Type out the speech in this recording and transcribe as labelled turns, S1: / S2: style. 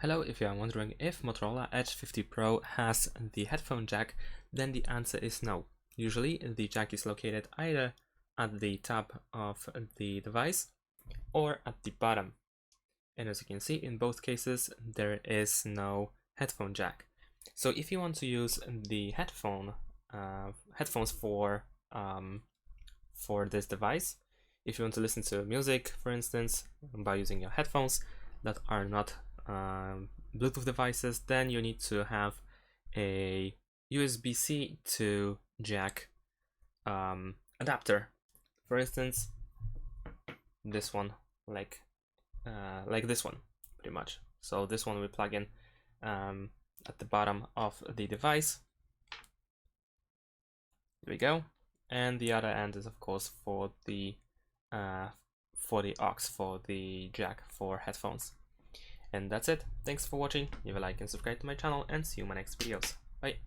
S1: Hello, if you are wondering if Motorola Edge 50 Pro has the headphone jack, then the answer is no. Usually the jack is located either at the top of the device or at the bottom. And as you can see, in both cases there is no headphone jack. So if you want to use the headphones for this device, if you want to listen to music, for instance, by using your headphones that are not Bluetooth devices, then you need to have a USB-C to jack adapter. For instance, this one, like this one, pretty much. So this one we plug in at the bottom of the device. There we go. And the other end is of course for the aux, for the jack for headphones. And that's it. Thanks for watching. Leave a like and subscribe to my channel, and see you in my next videos. Bye.